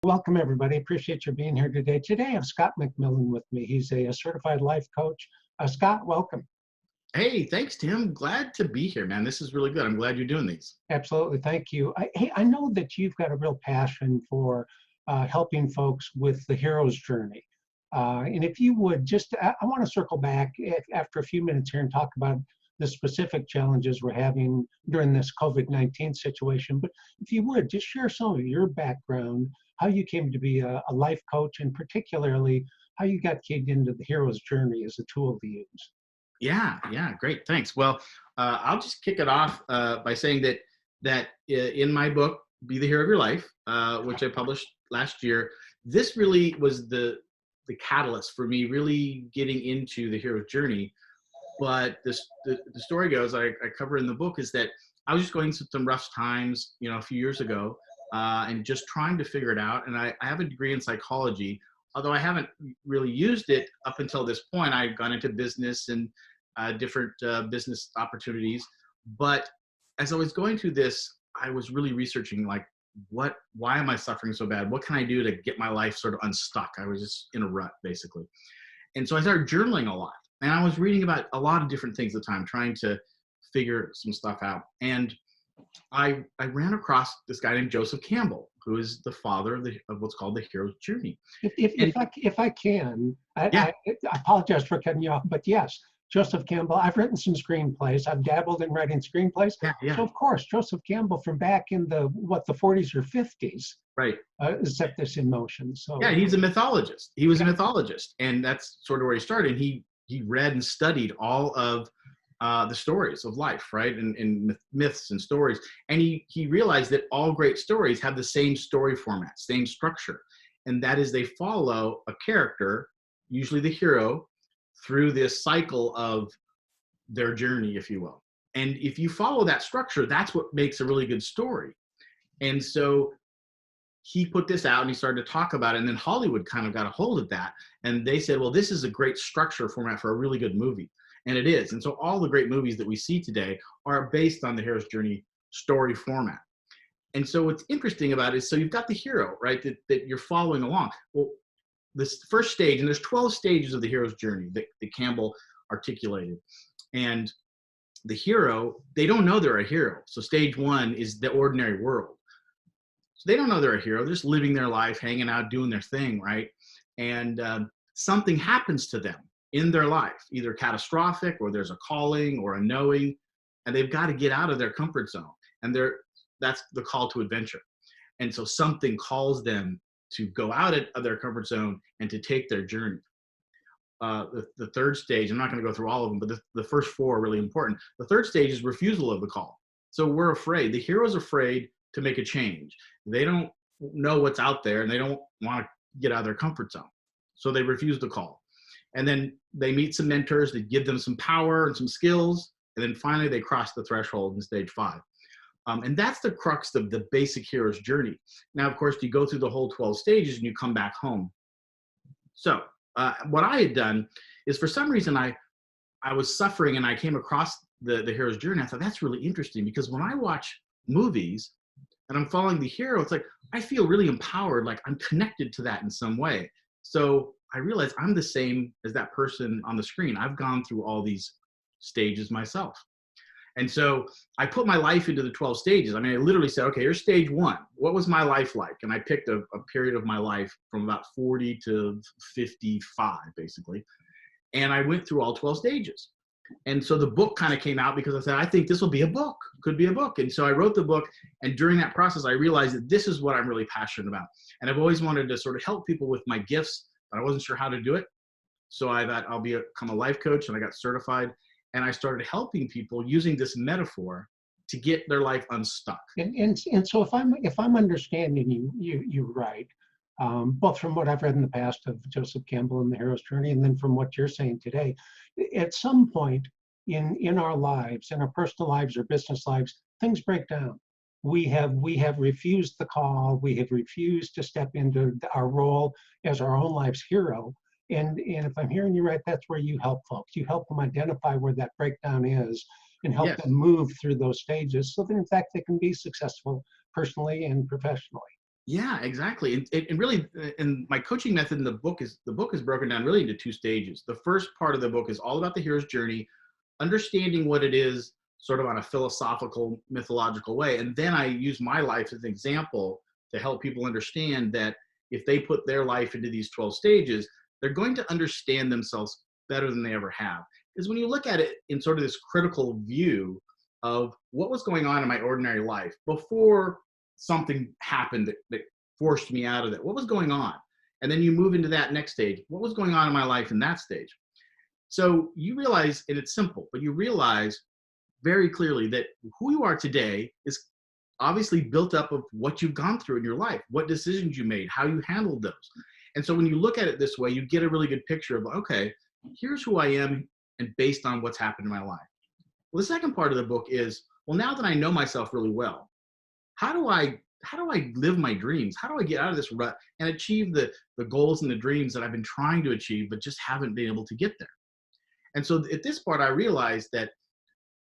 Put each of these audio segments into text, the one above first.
Welcome, everybody. Appreciate you being here today. Today, I have Scott MacMillan with me. He's a certified life coach. Scott, welcome. Hey, thanks, Tim. Glad to be here, man. This is really good. I'm glad you're doing these. Absolutely. Thank you. Hey, I know that you've got a real passion for helping folks with the hero's journey. And if you would I want to circle back after a few minutes here and talk about the specific challenges we're having during this COVID-19 situation. But if you would, just share some of your background, how you came to be a life coach, and particularly how you got keyed into the hero's journey as a tool to use. Yeah, great. Thanks. Well, I'll just kick it off by saying that in my book, Be the Hero of Your Life, which I published last year, this really was the catalyst for me really getting into the hero's journey. But the story goes, I cover in the book, is that I was just going through some rough times, a few years ago, and just trying to figure it out. And I have a degree in psychology, although I haven't really used it up until this point. I've gone into business and different business opportunities. But as I was going through this, I was really researching, like, why am I suffering so bad? What can I do to get my life sort of unstuck? I was just in a rut, basically. And so I started journaling a lot. And I was reading about a lot of different things at the time, trying to figure some stuff out. And I ran across this guy named Joseph Campbell, who is the father of what's called the hero's journey. If I can, Yeah. I apologize for cutting you off, but yes, Joseph Campbell. I've written some screenplays. I've dabbled in writing screenplays. Yeah. So of course, Joseph Campbell from back in the 40s or 50s, Right. set this in motion. So yeah, he's a mythologist. He was a mythologist, and that's sort of where he started. He read and studied all of the stories of life, right, and myths and stories, and he realized that all great stories have the same story format, same structure, and that is they follow a character, usually the hero, through this cycle of their journey, if you will. And if you follow that structure, that's what makes a really good story. And so he put this out and he started to talk about it, and then Hollywood kind of got a hold of that, and they said, well, this is a great structure format for a really good movie. And it is. And so all the great movies that we see today are based on the hero's journey story format. And so what's interesting about it is, so you've got the hero, right, that you're following along. Well, this first stage, and there's 12 stages of the hero's journey that Campbell articulated. And the hero, they don't know they're a hero. So stage one is the ordinary world. So they don't know they're a hero. They're just living their life, hanging out, doing their thing, right? And something happens to them in their life, either catastrophic, or there's a calling or a knowing, and they've got to get out of their comfort zone. And that's the call to adventure. And so something calls them to go out of their comfort zone and to take their journey. The third stage, I'm not going to go through all of them, but the first four are really important. The third stage is refusal of the call. So we're afraid. The hero's afraid to make a change. They don't know what's out there, and they don't want to get out of their comfort zone. So they refuse the call. And then they meet some mentors that give them some power and some skills. And then finally, they cross the threshold in stage 5. And that's the crux of the basic hero's journey. Now, of course, you go through the whole 12 stages and you come back home. So what I had done is, for some reason, I was suffering, and I came across the hero's journey. I thought, that's really interesting, because when I watch movies and I'm following the hero, it's like I feel really empowered, like I'm connected to that in some way. So I realized I'm the same as that person on the screen. I've gone through all these stages myself. And so I put my life into the 12 stages. I mean, I literally said, okay, here's stage 1. What was my life like? And I picked a period of my life from about 40 to 55, basically. And I went through all 12 stages. And so the book kind of came out because I said, I think this will be a book, could be a book. And so I wrote the book. And during that process, I realized that this is what I'm really passionate about. And I've always wanted to sort of help people with my gifts, but I wasn't sure how to do it. So I thought I'll become a life coach, and I got certified. And I started helping people using this metaphor to get their life unstuck. And so if I'm understanding you right, both from what I've read in the past of Joseph Campbell and the hero's journey, and then from what you're saying today, at some point in our lives, in our personal lives or business lives, things break down. We have refused the call. We have refused to step into our role as our own life's hero. And if I'm hearing you right, that's where you help folks. You help them identify where that breakdown is and help them move through those stages so that, in fact, they can be successful personally and professionally. Yeah, exactly. And really, and my coaching method in the book is broken down really into two stages. The first part of the book is all about the hero's journey, understanding what it is, sort of on a philosophical, mythological way. And then I use my life as an example to help people understand that if they put their life into these 12 stages, they're going to understand themselves better than they ever have. Because when you look at it in sort of this critical view of what was going on in my ordinary life before something happened that forced me out of that, what was going on? And then you move into that next stage. What was going on in my life in that stage? So you realize, and it's simple, but you realize very clearly that who you are today is obviously built up of what you've gone through in your life, what decisions you made, how you handled those. And so when you look at it this way, you get a really good picture of, okay, here's who I am, and based on what's happened in my life. Well, the second part of the book is, well, now that I know myself really well, how do I live my dreams? How do I get out of this rut and achieve the goals and the dreams that I've been trying to achieve, but just haven't been able to get there? And so at this part, I realized that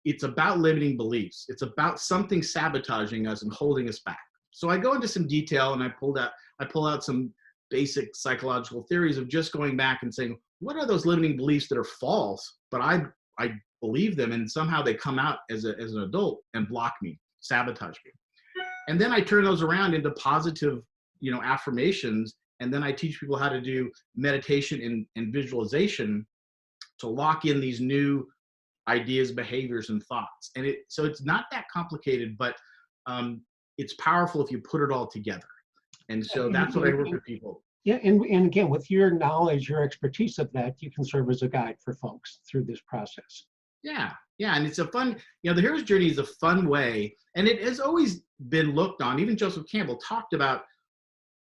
it's about limiting beliefs. It's about something sabotaging us and holding us back. So I go into some detail, and I pull out some basic psychological theories of just going back and saying, what are those limiting beliefs that are false, but I believe them, and somehow they come out as an adult and block me, sabotage me. And then I turn those around into positive, affirmations. And then I teach people how to do meditation and visualization to lock in these new ideas, behaviors, and thoughts. And so it's not that complicated, but it's powerful if you put it all together. And so that's what I work with people. Yeah, and again, with your knowledge, your expertise of that, you can serve as a guide for folks through this process. Yeah, yeah, and it's a fun, the hero's journey is a fun way, and it has always been looked on. Even Joseph Campbell talked about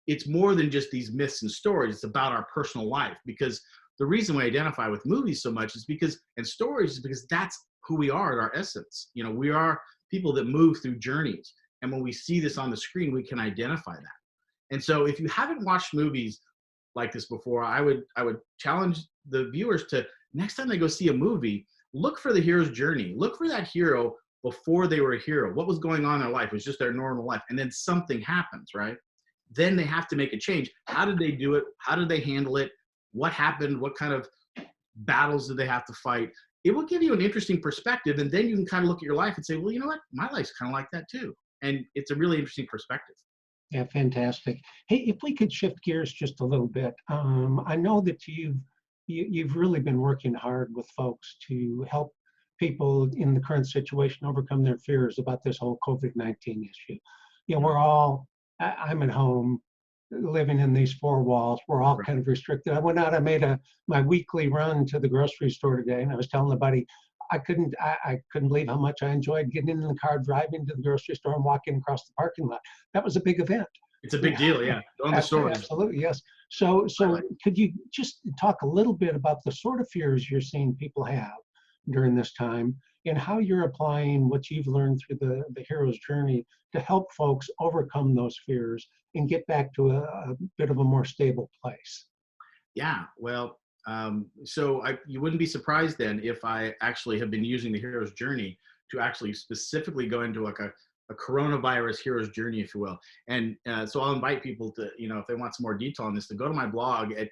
it's more than just these myths and stories. It's about our personal life, because the reason we identify with movies so much is because, and stories, is because that's who we are at our essence. We are people that move through journeys, and when we see this on the screen, we can identify that. And so, if you haven't watched movies like this before, I would challenge the viewers to, next time they go see a movie, look for the hero's journey. Look for that hero before they were a hero. What was going on in their life? It was just their normal life. And then something happens, right? Then they have to make a change. How did they do it? How did they handle it? What happened? What kind of battles did they have to fight? It will give you an interesting perspective. And then you can kind of look at your life and say, well, you know what? My life's kind of like that too. And it's a really interesting perspective. Yeah, fantastic. Hey, if we could shift gears just a little bit, I know that you've really been working hard with folks to help people in the current situation overcome their fears about this whole COVID-19 issue. I'm at home living in these four walls. We're all kind of restricted. I went out, I made my weekly run to the grocery store today, and I was telling a buddy, I couldn't believe how much I enjoyed getting in the car, driving to the grocery store, and walking across the parking lot. That was a big event. It's a big deal, yeah. On the store. Absolutely, yes. So could you just talk a little bit about the sort of fears you're seeing people have during this time, and how you're applying what you've learned through the hero's journey to help folks overcome those fears and get back to a bit of a more stable place? Yeah, well, so you wouldn't be surprised then if I actually have been using the hero's journey to actually specifically go into like a coronavirus hero's journey, if you will. And so I'll invite people to, if they want some more detail on this, to go to my blog at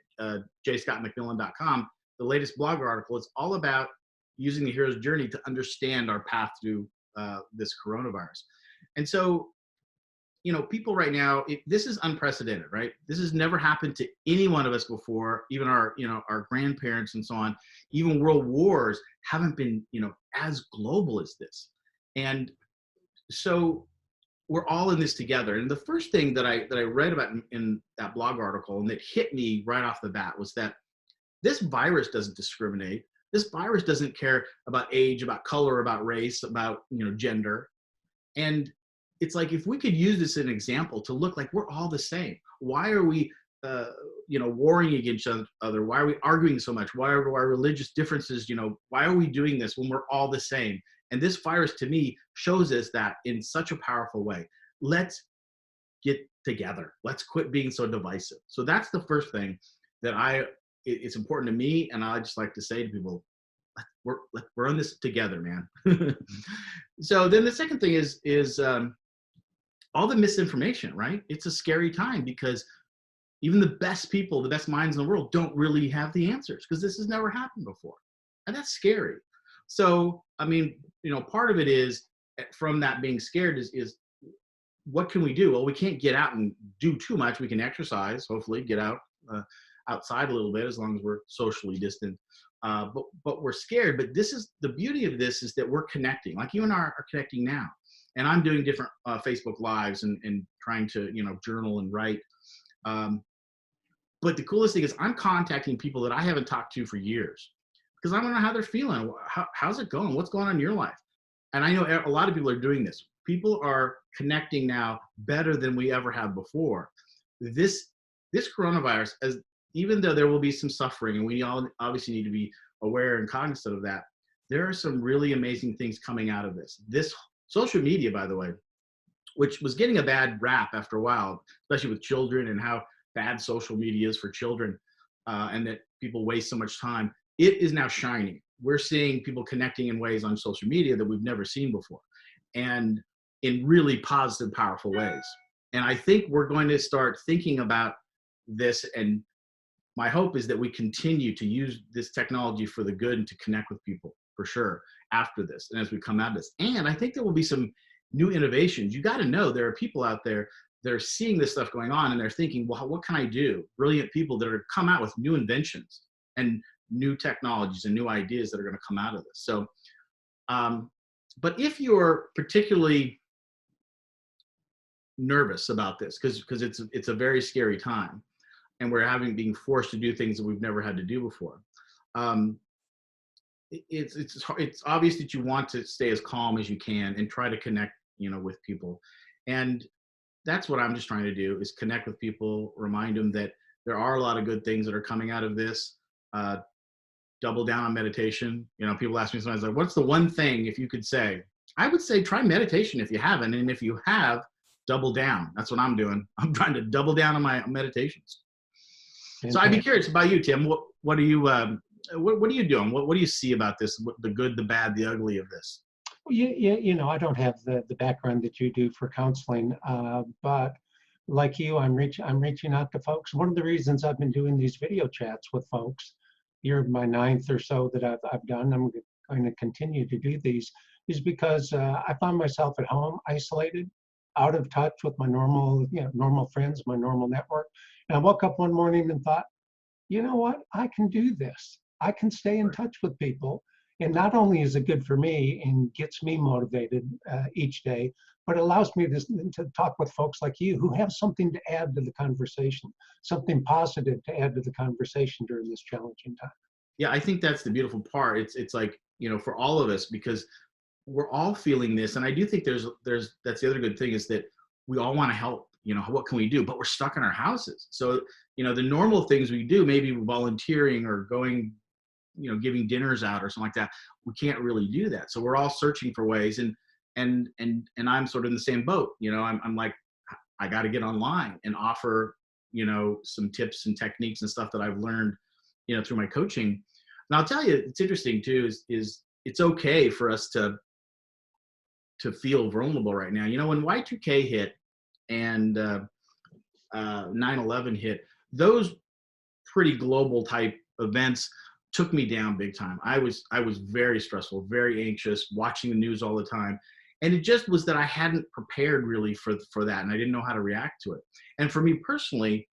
jscottmacmillan.com. The latest blog article is all about using the hero's journey to understand our path through this coronavirus. And so, people right now, this is unprecedented, right? This has never happened to any one of us before, even our grandparents and so on. Even world wars haven't been, as global as this. And so we're all in this together. And the first thing that I read about in that blog article, and that hit me right off the bat, was that this virus doesn't discriminate. This virus doesn't care about age, about color, about race, about gender. And it's like, if we could use this as an example to look like we're all the same. Why are we warring against each other? Why are we arguing so much? Why are our religious differences, why are we doing this when we're all the same? And this virus, to me, shows us that in such a powerful way. Let's get together. Let's quit being so divisive. So that's the first thing that it's important to me. And I just like to say to people, we're on this together, man. So then the second thing is all the misinformation, right? It's a scary time because even the best people, the best minds in the world don't really have the answers because this has never happened before. And that's scary. So, I mean, part of it is from that being scared is what can we do? Well, we can't get out and do too much. We can exercise, hopefully get out outside a little bit as long as we're socially distant. But we're scared. But this is the beauty of this is that we're connecting, like you and I are connecting now. And I'm doing different Facebook lives and trying to, journal and write. But the coolest thing is I'm contacting people that I haven't talked to for years because I want to know how they're feeling. How's it going? What's going on in your life? And I know a lot of people are doing this. People are connecting now better than we ever have before. This coronavirus, even though there will be some suffering, and we all obviously need to be aware and cognizant of that, there are some really amazing things coming out of this. This social media, by the way, which was getting a bad rap after a while, especially with children and how bad social media is for children, and that people waste so much time, it is now shining. We're seeing people connecting in ways on social media that we've never seen before, and in really positive, powerful ways. And I think we're going to start thinking about this, and my hope is that we continue to use this technology for the good and to connect with people for sure after this and as we come out of this. And I think there will be some new innovations. You got to know there are people out there that are seeing this stuff going on and they're thinking, well, what can I do? Brilliant people that are come out with new inventions and new technologies and new ideas that are going to come out of this. So, but if you're particularly nervous about this, because it's a very scary time, and we're being forced to do things that we've never had to do before. It's obvious that you want to stay as calm as you can and try to connect, with people. And that's what I'm just trying to do is connect with people, remind them that there are a lot of good things that are coming out of this. Double down on meditation. People ask me sometimes, like, what's the one thing if you could say? I would say try meditation if you haven't. And if you have, double down. That's what I'm doing. I'm trying to double down on my meditations. So I'd be curious about you, Tim. What are you what are you doing? What do you see about this? The good, the bad, the ugly of this? I don't have the background that you do for counseling, but like you, I'm reaching out to folks. One of the reasons I've been doing these video chats with folks, you're my 9th or so that I've done. I'm going to continue to do these, is because I found myself at home, isolated, out of touch with my normal friends, my normal network. And I woke up one morning and thought, you know what? I can do this. I can stay in touch with people. And not only is it good for me and gets me motivated each day, but it allows me to talk with folks like you who have something to add to the conversation, something positive to add to the conversation during this challenging time. Yeah, I think that's the beautiful part. It's like, for all of us, because we're all feeling this. And I do think that's the other good thing is that we all want to help. What can we do? But we're stuck in our houses. So, the normal things we do, maybe volunteering or going, giving dinners out or something like that, we can't really do that. So we're all searching for ways, and I'm sort of in the same boat. I'm like, I got to get online and offer, some tips and techniques and stuff that I've learned, through my coaching. And I'll tell you, it's interesting too, is it's okay for us to feel vulnerable right now. When Y2K hit and 9/11 hit, those pretty global type events took me down big time. I was very stressful, very anxious, watching the news all the time. And it just was that I hadn't prepared really for that, and I didn't know how to react to it. And for me personally,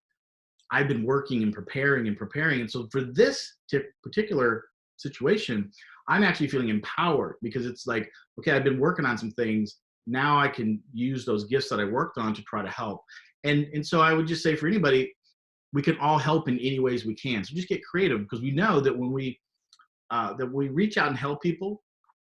I've been working and preparing. And so for this particular situation, I'm actually feeling empowered because it's like, okay, I've been working on some things. Now I can use those gifts that I worked on to try to help. And so I would just say for anybody, we can all help in any ways we can. So just get creative, because we know that when we reach out and help people,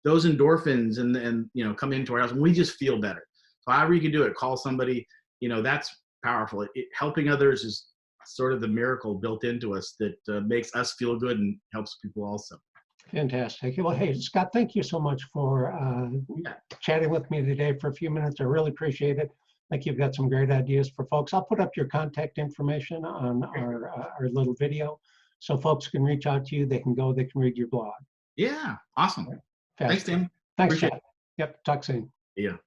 those endorphins and come into our house, and we just feel better. So however you can do it, call somebody, that's powerful. Helping others is sort of the miracle built into us that makes us feel good and helps people also. Fantastic. Well, hey, Scott, thank you so much for chatting with me today for a few minutes. I really appreciate it. I think you've got some great ideas for folks. I'll put up your contact information on our little video so folks can reach out to you. They can read your blog. Yeah, awesome. Thanks, Tim. Thanks, Scott. Yep, talk soon. Yeah.